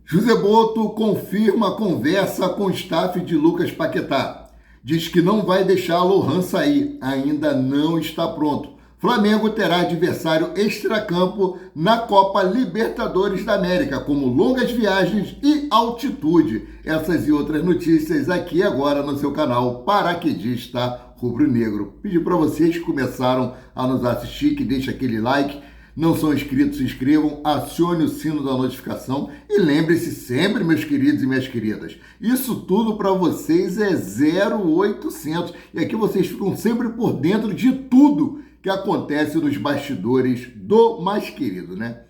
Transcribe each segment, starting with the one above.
José Boto confirma a conversa com o staff de Lucas Paquetá. Diz que não vai deixar Lohan sair, ainda não está pronto. Flamengo terá adversário extracampo na Copa Libertadores da América, como longas viagens e altitude. Essas e outras notícias aqui agora no seu canal Paraquedista Rubro-Negro. Pedi para vocês que começaram a nos assistir, que deixem aquele like. Não são inscritos, se inscrevam, acione o sino da notificação e lembre-se sempre, meus queridos e minhas queridas, isso tudo para vocês é 0800 e aqui vocês ficam sempre por dentro de tudo que acontece nos bastidores do mais querido, né?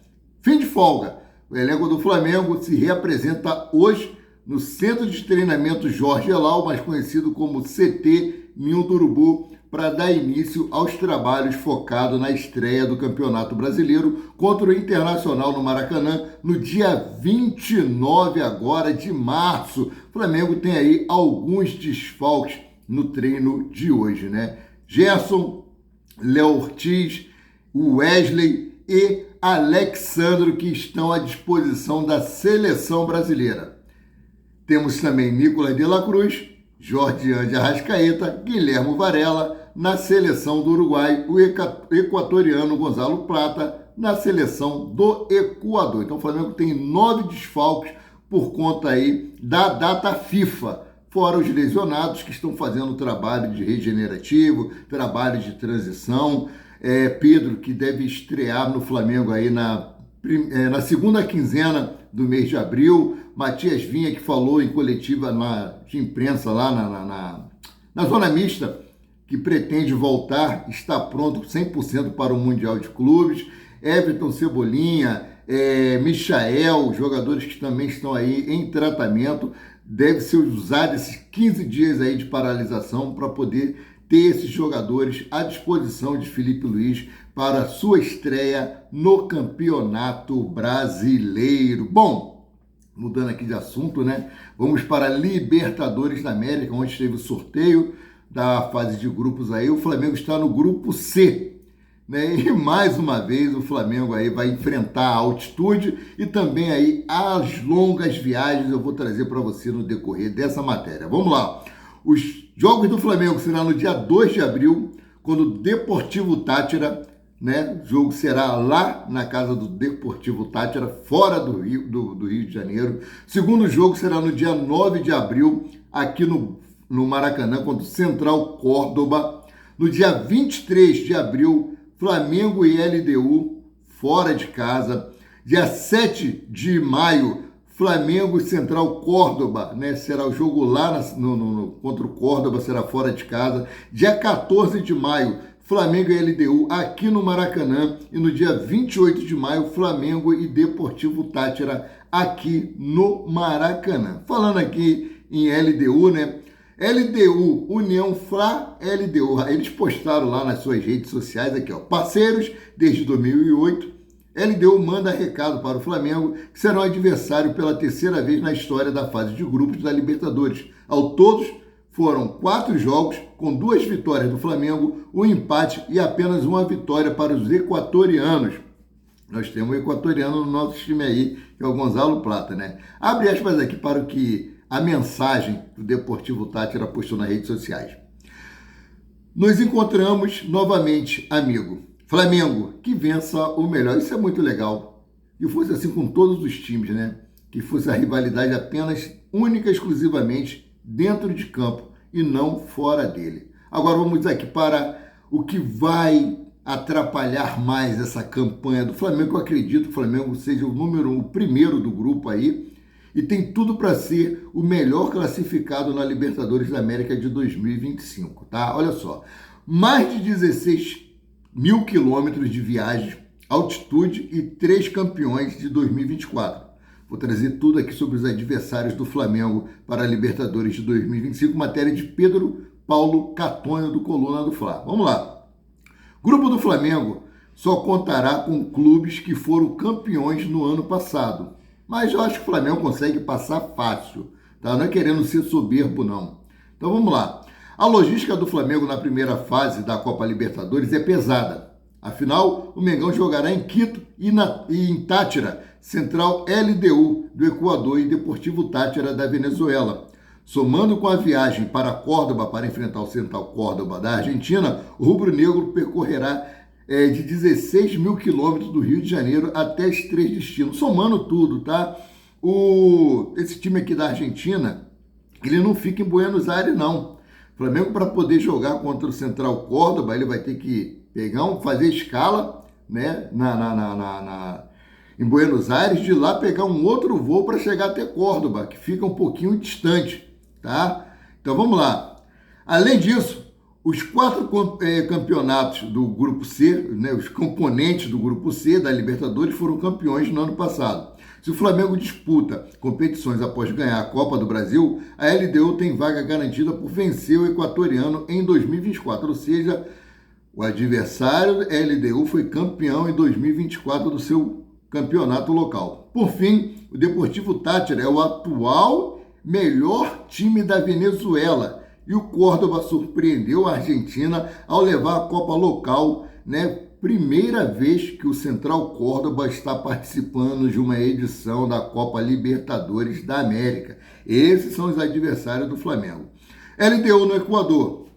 Fim de folga, o elenco do Flamengo se reapresenta hoje no Centro de Treinamento Jorge Elal, mais conhecido como CT Ninho do Urubu, para dar início aos trabalhos focados na estreia do Campeonato Brasileiro contra o Internacional no Maracanã, no dia 29 agora de março. O Flamengo tem aí alguns desfalques no treino de hoje, né? Gerson, Léo Ortiz, Wesley e Alexandro, que estão à disposição da seleção brasileira. Temos também Nicolas de la Cruz, Jordian de Arrascaeta, Guilherme Varela na seleção do Uruguai, o equatoriano Gonzalo Plata na seleção do Equador. Então o Flamengo tem 9 desfalques por conta aí da data FIFA, fora os lesionados que estão fazendo trabalho de regenerativo, trabalho de transição. Pedro, que deve estrear no Flamengo aí na segunda quinzena do mês de abril. Matias Vinha, que falou em coletiva de imprensa lá na Zona Mista, que pretende voltar, está pronto 100% para o Mundial de Clubes. Everton Cebolinha, Michael, jogadores que também estão aí em tratamento. Deve ser usado esses 15 dias aí de paralisação para poder ter esses jogadores à disposição de Felipe Luiz para a sua estreia no Campeonato Brasileiro. Bom, mudando aqui de assunto, né? Vamos para a Libertadores da América, onde teve o sorteio da fase de grupos aí. O Flamengo está no grupo C, né? E mais uma vez o Flamengo aí vai enfrentar a altitude e também aí as longas viagens. Eu vou trazer para você no decorrer dessa matéria. Vamos lá. Os jogos do Flamengo serão no dia 2 de abril, quando o Deportivo Táchira, né? O jogo será lá na casa do Deportivo Táchira, fora do Rio de Janeiro. Segundo jogo será no dia 9 de abril, aqui no Maracanã, contra o Central Córdoba. No dia 23 de abril, Flamengo e LDU, fora de casa. Dia 7 de maio, Flamengo e Central Córdoba, né? Será o jogo lá contra o Córdoba, será fora de casa. Dia 14 de maio, Flamengo e LDU aqui no Maracanã. E no dia 28 de maio, Flamengo e Deportivo Táchira aqui no Maracanã. Falando aqui em LDU, né? LDU, União Fla LDU, eles postaram lá nas suas redes sociais aqui, ó, parceiros desde 2008, LDU manda recado para o Flamengo, que será um adversário pela terceira vez na história da fase de grupos da Libertadores. Ao todos, foram 4 jogos, com 2 vitórias do Flamengo, um empate e apenas uma vitória para os equatorianos. Nós temos um equatoriano no nosso time aí, que é o Gonzalo Plata, né? Abre aspas aqui para o que a mensagem do Deportivo Táchira postou nas redes sociais. Nos encontramos novamente, amigo. Flamengo, que vença o melhor. Isso é muito legal. E fosse assim com todos os times, né? Que fosse a rivalidade apenas, única e exclusivamente dentro de campo e não fora dele. Agora vamos aqui para o que vai atrapalhar mais essa campanha do Flamengo. Eu acredito que o Flamengo seja o primeiro do grupo aí, e tem tudo para ser o melhor classificado na Libertadores da América de 2025, tá? Olha só, mais de 16 mil quilômetros de viagem, altitude e 3 campeões de 2024. Vou trazer tudo aqui sobre os adversários do Flamengo para a Libertadores de 2025, matéria de Pedro Paulo Catonho, do Coluna do Fla. Vamos lá. Grupo do Flamengo só contará com clubes que foram campeões no ano passado. Mas eu acho que o Flamengo consegue passar fácil, tá? Não é querendo ser soberbo, não. Então vamos lá. A logística do Flamengo na primeira fase da Copa Libertadores é pesada. Afinal, o Mengão jogará em Quito e em Táchira, Central LDU do Equador e Deportivo Táchira da Venezuela. Somando com a viagem para Córdoba para enfrentar o Central Córdoba da Argentina, o rubro-negro percorrerá de 16 mil quilômetros do Rio de Janeiro até esses 3 destinos. Somando tudo, tá? Esse time aqui da Argentina, ele não fica em Buenos Aires, não. O Flamengo, para poder jogar contra o Central Córdoba, ele vai ter que fazer escala, né, em Buenos Aires, de lá pegar um outro voo para chegar até Córdoba, que fica um pouquinho distante, tá? Então vamos lá. Além disso, os 4 campeonatos do Grupo C, né, os componentes do Grupo C da Libertadores foram campeões no ano passado. Se o Flamengo disputa competições após ganhar a Copa do Brasil, a LDU tem vaga garantida por vencer o equatoriano em 2024, ou seja, o adversário LDU foi campeão em 2024 do seu campeonato local. Por fim, o Deportivo Táchira é o atual melhor time da Venezuela e o Córdoba surpreendeu a Argentina ao levar a Copa local, né? Primeira vez que o Central Córdoba está participando de uma edição da Copa Libertadores da América. Esses são os adversários do Flamengo. LDU no Equador,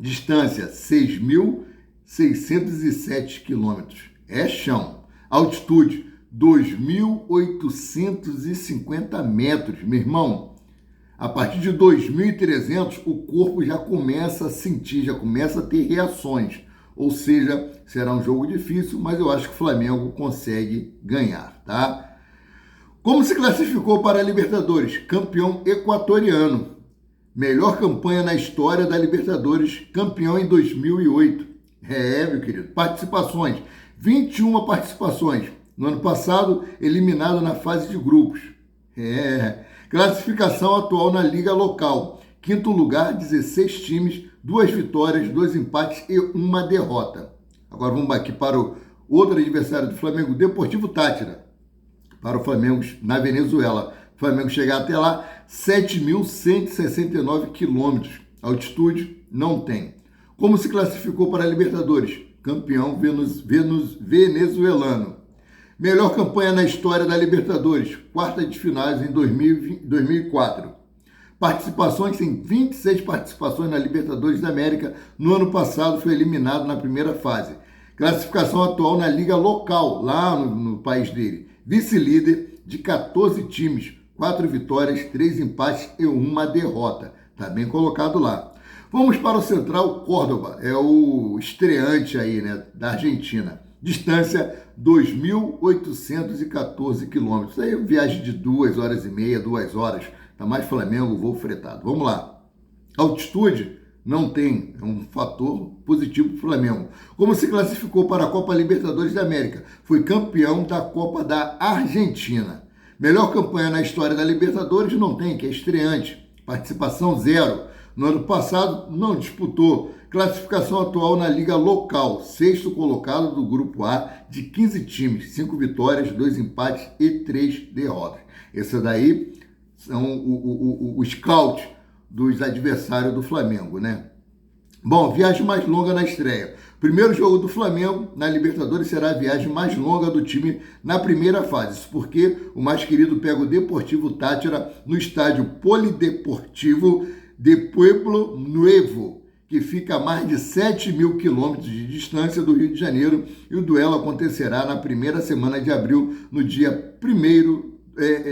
distância 6.607 quilômetros. É chão. Altitude 2.850 metros. Meu irmão, a partir de 2.300 o corpo já começa a sentir, já começa a ter reações. Ou seja, será um jogo difícil, mas eu acho que o Flamengo consegue ganhar, tá? Como se classificou para a Libertadores? Campeão equatoriano. Melhor campanha na história da Libertadores, campeão em 2008. Meu querido. Participações, 21 participações. No ano passado, eliminado na fase de grupos. Classificação atual na liga local. Quinto lugar, 16 times, 2 vitórias, 2 empates e 1 derrota. Agora vamos aqui para o outro adversário do Flamengo, Deportivo Táchira. Para o Flamengo na Venezuela. O Flamengo chegar até lá, 7.169 quilômetros. Altitude não tem. Como se classificou para a Libertadores? Campeão venezuelano. Melhor campanha na história da Libertadores. Quarta de finais em 2004. Participações, tem 26 participações na Libertadores da América. No ano passado foi eliminado na primeira fase. Classificação atual na liga local, lá no país dele. Vice-líder de 14 times, 4 vitórias, 3 empates e 1 derrota. Está bem colocado lá. Vamos para o Central Córdoba, é o estreante aí, né, da Argentina. Distância 2.814 quilômetros. Aí viagem de 2 horas e meia, 2 horas. Tá mais Flamengo, voo fretado. Vamos lá. Altitude não tem, é um fator positivo para o Flamengo. Como se classificou para a Copa Libertadores da América? Foi campeão da Copa da Argentina. Melhor campanha na história da Libertadores não tem, que é estreante. Participação 0. No ano passado não disputou. Classificação atual na liga local. 6º colocado do Grupo A de 15 times. 5 vitórias, 2 empates e 3 derrotas. Esse daí são o scout dos adversários do Flamengo, né? Bom, viagem mais longa na estreia. Primeiro jogo do Flamengo na Libertadores será a viagem mais longa do time na primeira fase. Isso porque o mais querido pega o Deportivo Táchira no estádio Polideportivo de Pueblo Nuevo, que fica a mais de 7.000 quilômetros de distância do Rio de Janeiro, e o duelo acontecerá na primeira semana de abril, no dia 1º,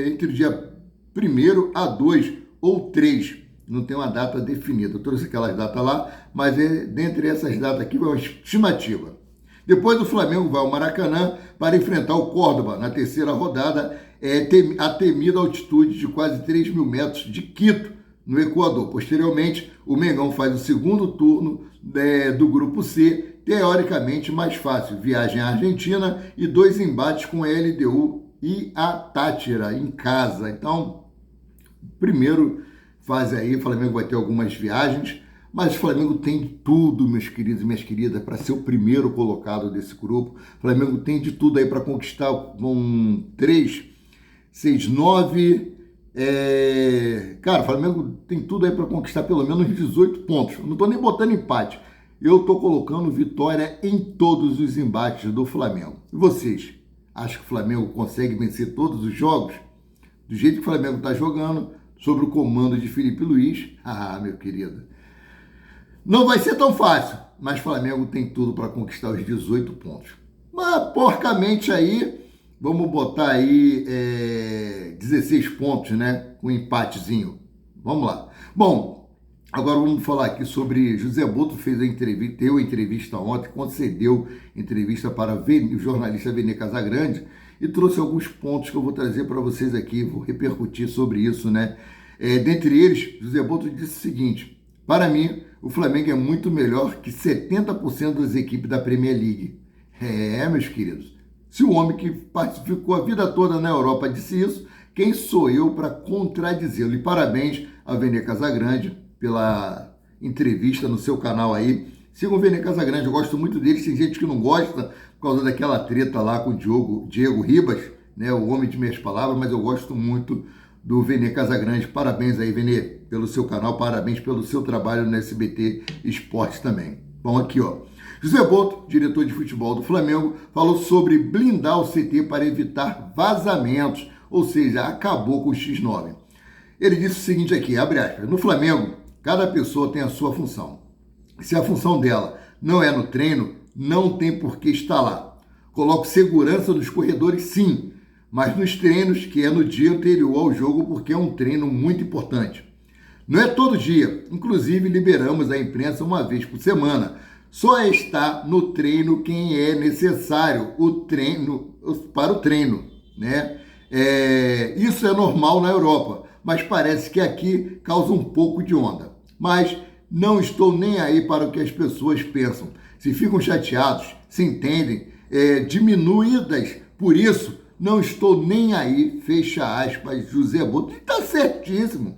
entre o dia 1º a 2 ou 3, não tem uma data definida. Eu trouxe aquelas datas lá, mas dentre essas datas aqui vai uma estimativa. Depois o Flamengo vai ao Maracanã para enfrentar o Córdoba na terceira rodada, a temida altitude de quase 3.000 metros de Quito, no Equador. Posteriormente, o Mengão faz o segundo turno do Grupo C, teoricamente mais fácil. Viagem à Argentina e 2 embates com a LDU e a Táchira em casa. Então, primeiro fase aí, o Flamengo vai ter algumas viagens, mas o Flamengo tem de tudo, meus queridos e minhas queridas, para ser o primeiro colocado desse grupo. O Flamengo tem de tudo aí para conquistar 3, 6, 9... Cara, o Flamengo tem tudo aí para conquistar pelo menos 18 pontos. Eu não estou nem botando empate. eu estou colocando vitória em todos os embates do Flamengo. E vocês? Acham que o Flamengo consegue vencer todos os jogos? Do jeito que o Flamengo está jogando, sob o comando de Felipe Luiz, meu querido, não vai ser tão fácil, mas o Flamengo tem tudo para conquistar os 18 pontos. Mas, porcamente aí, vamos botar aí 16 pontos, né? Com um empatezinho. Vamos lá. Bom, agora vamos falar aqui sobre José Boto, deu entrevista ontem, concedeu entrevista para o jornalista Vene Casagrande e trouxe alguns pontos que eu vou trazer para vocês aqui, vou repercutir sobre isso, né? Dentre eles, José Boto disse o seguinte: para mim, o Flamengo é muito melhor que 70% das equipes da Premier League. Meus queridos, se o homem que ficou a vida toda na Europa disse isso, quem sou eu para contradizê-lo? E parabéns a Vene Casagrande pela entrevista no seu canal aí. Sigam o Vene Casagrande, eu gosto muito dele. Tem gente que não gosta por causa daquela treta lá com o Diego Ribas, né, o homem de meias palavras, mas eu gosto muito do Vene Casagrande. Parabéns aí, Vene, pelo seu canal, parabéns pelo seu trabalho no SBT Esportes também. Bom, aqui, ó. José Boto, diretor de futebol do Flamengo, falou sobre blindar o CT para evitar vazamentos, ou seja, acabou com o X9. Ele disse o seguinte aqui, abre aspas: no Flamengo, cada pessoa tem a sua função. Se a função dela não é no treino, não tem por que estar lá. Coloco segurança nos corredores, sim, mas nos treinos, que é no dia anterior ao jogo, porque é um treino muito importante. Não é todo dia, inclusive liberamos a imprensa uma vez por semana. Só está no treino quem é necessário para o treino, né? Isso é normal na Europa, mas parece que aqui causa um pouco de onda. Mas não estou nem aí para o que as pessoas pensam. Se ficam chateados, se entendem, diminuídas por isso, não estou nem aí, fecha aspas, José Boto. E está certíssimo.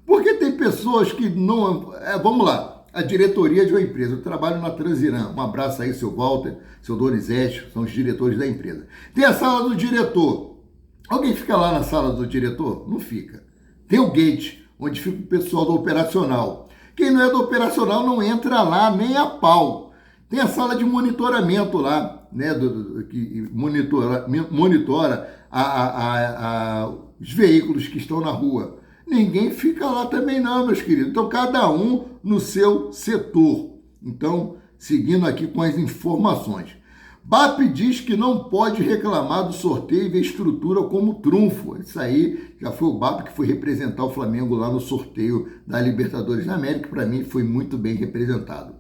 Porque tem pessoas que não... vamos lá. A diretoria de uma empresa. Eu trabalho na Transiram. Um abraço aí, seu Walter, seu Donizete, são os diretores da empresa. Tem a sala do diretor. Alguém fica lá na sala do diretor? Não fica. Tem o gate, onde fica o pessoal do operacional. Quem não é do operacional não entra lá nem a pau. Tem a sala de monitoramento lá, né, que monitora os veículos que estão na rua. Ninguém fica lá também não, meus queridos. Então, cada um no seu setor. Então, seguindo aqui com as informações. BAP diz que não pode reclamar do sorteio e ver estrutura como trunfo. Isso aí já foi o BAP que foi representar o Flamengo lá no sorteio da Libertadores da América. Para mim, foi muito bem representado.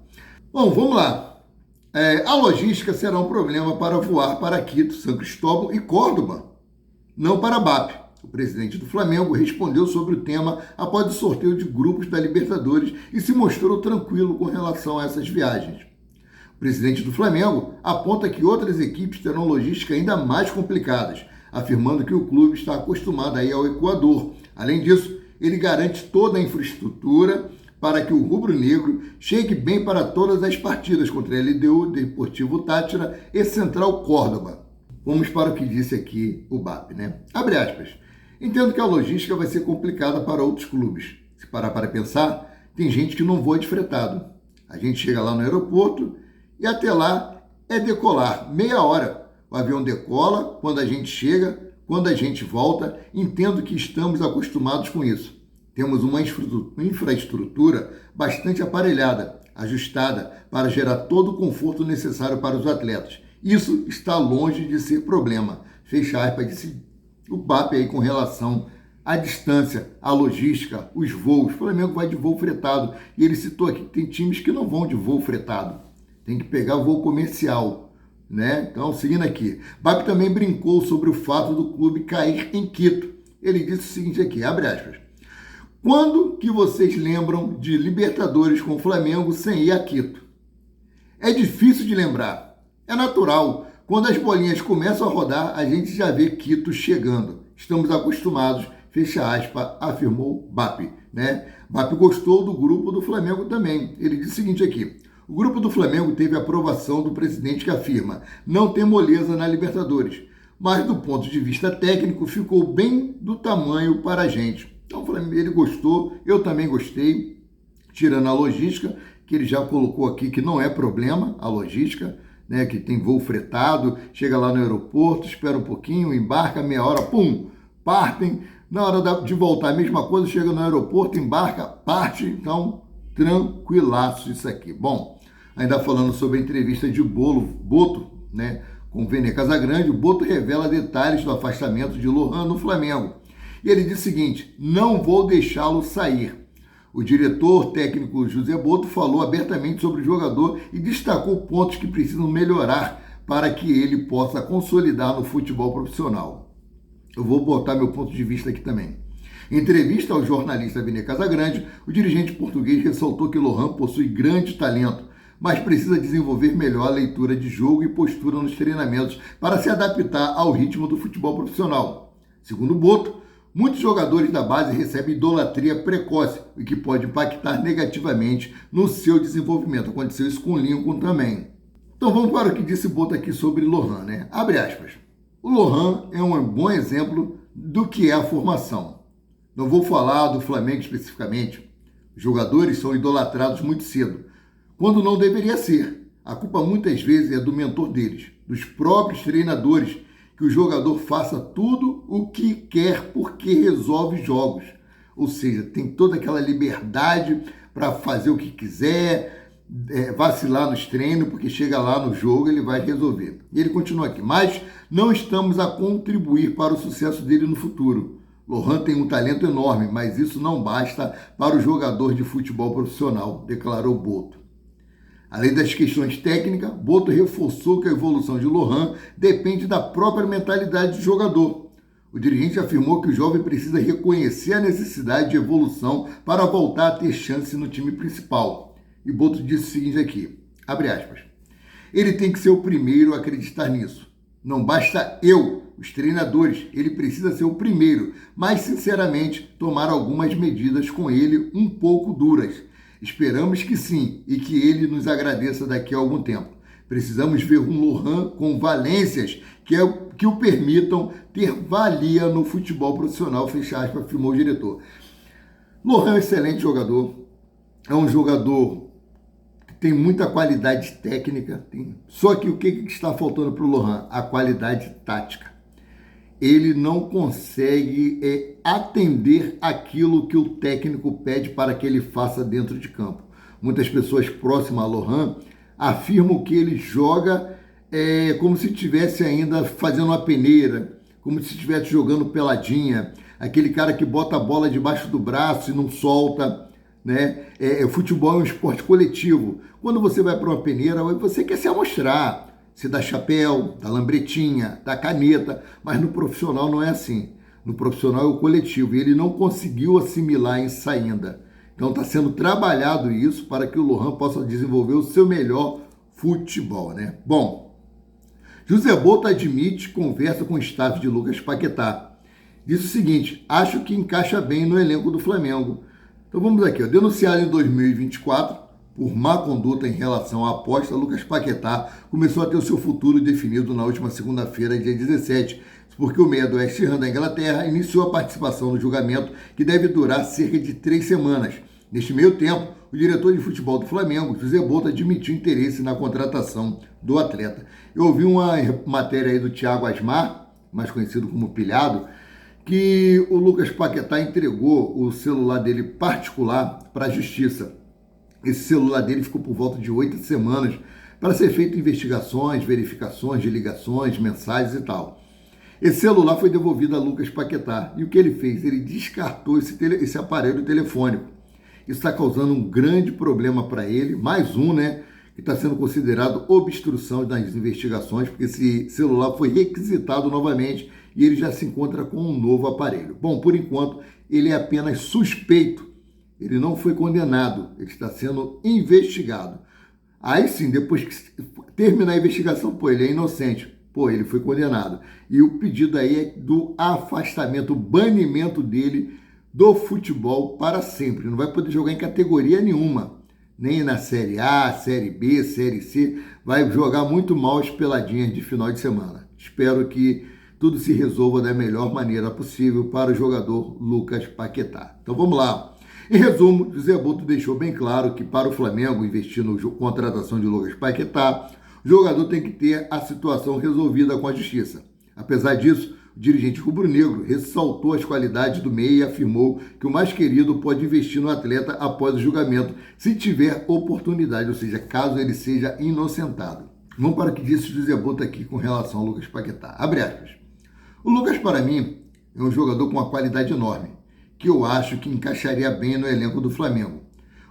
Bom, vamos lá. A logística será um problema para voar para Quito, São Cristóvão e Córdoba, não para BAP. O presidente do Flamengo respondeu sobre o tema após o sorteio de grupos da Libertadores e se mostrou tranquilo com relação a essas viagens. O presidente do Flamengo aponta que outras equipes terão logística ainda mais complicadas, afirmando que o clube está acostumado a ir ao Equador. Além disso, ele garante toda a infraestrutura para que o rubro-negro chegue bem para todas as partidas contra a LDU, Deportivo Táchira e Central Córdoba. Vamos para o que disse aqui o BAP, né? Abre aspas. Entendo que a logística vai ser complicada para outros clubes. Se parar para pensar, tem gente que não voa de fretado. A gente chega lá no aeroporto e até lá é decolar, meia hora. O avião decola, quando a gente chega, quando a gente volta. Entendo que estamos acostumados com isso. Temos uma infraestrutura bastante aparelhada, ajustada, para gerar todo o conforto necessário para os atletas. Isso está longe de ser problema. Fecha aspas, disse o BAP aí com relação à distância, à logística, os voos. O Flamengo vai de voo fretado. E ele citou aqui que tem times que não vão de voo fretado. Tem que pegar voo comercial, né? Então, seguindo aqui. BAP também brincou sobre o fato do clube cair em Quito. Ele disse o seguinte aqui, abre aspas. Quando que vocês lembram de Libertadores com o Flamengo sem ir a Quito? É difícil de lembrar. É natural. Quando as bolinhas começam a rodar, a gente já vê Quito chegando. Estamos acostumados, fecha aspas, afirmou BAP, né? BAP gostou do grupo do Flamengo também. Ele disse o seguinte aqui. O grupo do Flamengo teve a aprovação do presidente que afirma não ter moleza na Libertadores, mas do ponto de vista técnico ficou bem do tamanho para a gente. Então ele gostou, eu também gostei, tirando a logística, que ele já colocou aqui que não é problema a logística, né, que tem voo fretado, chega lá no aeroporto, espera um pouquinho, embarca, meia hora, pum, partem. Na hora de voltar, a mesma coisa, chega no aeroporto, embarca, parte. Então, tranquilaço isso aqui. Bom, ainda falando sobre a entrevista de Boto, né, com o Vene Casagrande, o Boto revela detalhes do afastamento de Lohan no Flamengo. E ele diz o seguinte: não vou deixá-lo sair. O diretor técnico José Boto falou abertamente sobre o jogador e destacou pontos que precisam melhorar para que ele possa consolidar no futebol profissional. Eu vou botar meu ponto de vista aqui também. Em entrevista ao jornalista Vene Casagrande, o dirigente português ressaltou que Lohan possui grande talento, mas precisa desenvolver melhor a leitura de jogo e postura nos treinamentos para se adaptar ao ritmo do futebol profissional. Segundo Boto, muitos jogadores da base recebem idolatria precoce, o que pode impactar negativamente no seu desenvolvimento. Aconteceu isso com o Lincoln também. Então vamos para o que disse Boto aqui sobre Lohan, né? Abre aspas. O Lohan é um bom exemplo do que é a formação. Não vou falar do Flamengo especificamente. Os jogadores são idolatrados muito cedo, quando não deveria ser. A culpa muitas vezes é do mentor deles, dos próprios treinadores, que o jogador faça tudo o que quer porque resolve jogos. Ou seja, tem toda aquela liberdade para fazer o que quiser, vacilar nos treinos, porque chega lá no jogo ele vai resolver. E ele continua aqui: mas não estamos a contribuir para o sucesso dele no futuro. Lohan tem um talento enorme, mas isso não basta para o jogador de futebol profissional, declarou Boto. Além das questões técnicas, Boto reforçou que a evolução de Lohan depende da própria mentalidade do jogador. O dirigente afirmou que o jovem precisa reconhecer a necessidade de evolução para voltar a ter chance no time principal. E Boto disse o seguinte aqui, abre aspas: ele tem que ser o primeiro a acreditar nisso. Não basta os treinadores, ele precisa ser o primeiro, mas sinceramente tomar algumas medidas com ele um pouco duras. Esperamos que sim, e que ele nos agradeça daqui a algum tempo. Precisamos ver um Lohan com valências que o permitam ter valia no futebol profissional, fecha aspas, afirmou o diretor. Lohan é um excelente jogador, é um jogador que tem muita qualidade técnica, só que o que está faltando para o Lohan? A qualidade tática. Ele não consegue atender aquilo que o técnico pede para que ele faça dentro de campo. Muitas pessoas próximas a Lohan afirmam que ele joga como se estivesse ainda fazendo uma peneira, como se estivesse jogando peladinha, aquele cara que bota a bola debaixo do braço e não solta, né? Futebol é um esporte coletivo. Quando você vai para uma peneira, você quer se amostrar. Se dá chapéu, dá lambretinha, dá caneta, mas no profissional não é assim. No profissional é o coletivo e ele não conseguiu assimilar isso ainda. Então está sendo trabalhado isso para que o Lohan possa desenvolver o seu melhor futebol, né? Bom, José Boto admite conversa com o staff de Lucas Paquetá. Diz o seguinte: acho que encaixa bem no elenco do Flamengo. Então vamos aqui, denunciado em 2024, por má conduta em relação à aposta, Lucas Paquetá começou a ter o seu futuro definido na última segunda-feira, dia 17, porque o meia do West Ham da Inglaterra iniciou a participação no julgamento, que deve durar cerca de 3 semanas. Neste meio tempo, o diretor de futebol do Flamengo, José Boto, admitiu interesse na contratação do atleta. Eu ouvi uma matéria aí do Thiago Asmar, mais conhecido como Pilhado, que o Lucas Paquetá entregou o celular dele particular para a justiça. Esse celular dele ficou por volta de 8 semanas para ser feito investigações, verificações de ligações, mensagens e tal. Esse celular foi devolvido a Lucas Paquetá. E o que ele fez? Ele descartou esse aparelho telefônico. Isso está causando um grande problema para ele, mais um, né? Que está sendo considerado obstrução das investigações, porque esse celular foi requisitado novamente e ele já se encontra com um novo aparelho. Bom, por enquanto, ele é apenas suspeito. Ele não foi condenado, ele está sendo investigado. Aí sim, depois que terminar a investigação, ele é inocente. Ele foi condenado. E o pedido aí é do afastamento, banimento dele do futebol para sempre. Não vai poder jogar em categoria nenhuma. Nem na Série A, Série B, Série C. Vai jogar muito mal as peladinhas de final de semana. Espero que tudo se resolva da melhor maneira possível para o jogador Lucas Paquetá. Então vamos lá. Em resumo, José Boto deixou bem claro que para o Flamengo investir na contratação de Lucas Paquetá, o jogador tem que ter a situação resolvida com a justiça. Apesar disso, o dirigente rubro-negro ressaltou as qualidades do meia e afirmou que o mais querido pode investir no atleta após o julgamento, se tiver oportunidade, ou seja, caso ele seja inocentado. Vamos para o que disse José Boto aqui com relação ao Lucas Paquetá. Abre aspas. O Lucas, para mim, é um jogador com uma qualidade enorme, que eu acho que encaixaria bem no elenco do Flamengo.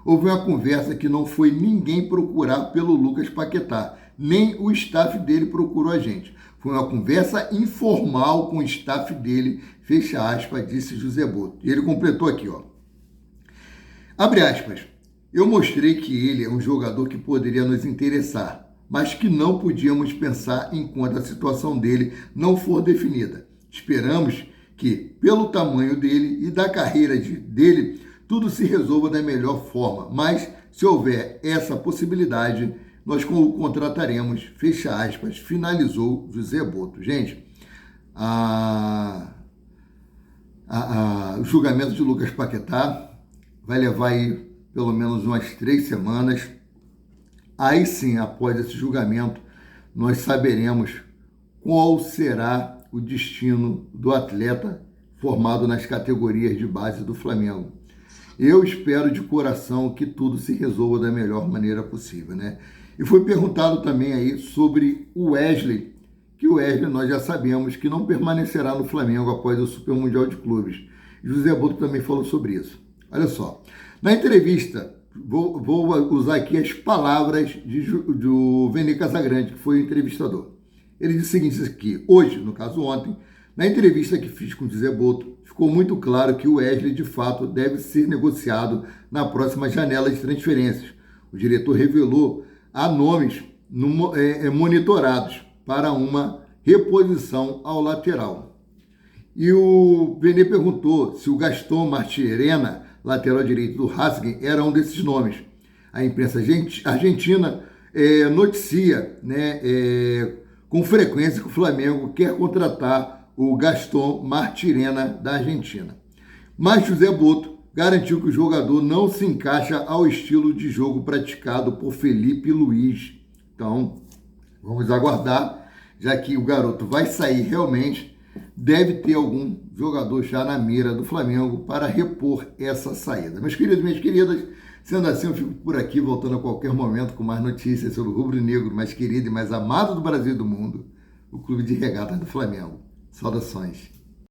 Houve uma conversa que não foi ninguém procurar pelo Lucas Paquetá, nem o staff dele procurou a gente. Foi uma conversa informal com o staff dele, fecha aspas, disse José Boto. E ele completou aqui, ó. Abre aspas. Eu mostrei que ele é um jogador que poderia nos interessar, mas que não podíamos pensar enquanto a situação dele não for definida. Esperamos que, pelo tamanho dele e da carreira dele, tudo se resolva da melhor forma, mas se houver essa possibilidade, nós o contrataremos, fecha aspas, finalizou José Boto. Gente, o julgamento de Lucas Paquetá vai levar aí pelo menos umas 3 semanas. Aí sim, após esse julgamento, nós saberemos qual será o destino do atleta formado nas categorias de base do Flamengo. Eu espero de coração que tudo se resolva da melhor maneira possível, né? E foi perguntado também aí sobre o Wesley, que o Wesley nós já sabemos que não permanecerá no Flamengo após o Super Mundial de Clubes. José Boto também falou sobre isso. Olha só, na entrevista, vou usar aqui as palavras do Vene Casagrande, que foi o entrevistador. Ele disse o seguinte aqui, hoje, no caso ontem, na entrevista que fiz com o José Boto, ficou muito claro que o Wesley, de fato, deve ser negociado na próxima janela de transferências. O diretor revelou há nomes monitorados para uma reposição ao lateral. E o Vene perguntou se o Gaston Martirena, lateral direito do Racing, era um desses nomes. A imprensa argentina noticia, com frequência que o Flamengo quer contratar o Gaston Martirena da Argentina. Mas José Boto garantiu que o jogador não se encaixa ao estilo de jogo praticado por Felipe Luiz. Então, vamos aguardar, já que o garoto vai sair realmente, deve ter algum jogador já na mira do Flamengo para repor essa saída. Meus queridos, minhas queridas, sendo assim, eu fico por aqui, voltando a qualquer momento com mais notícias sobre o rubro-negro mais querido e mais amado do Brasil e do mundo, o Clube de Regatas do Flamengo. Saudações.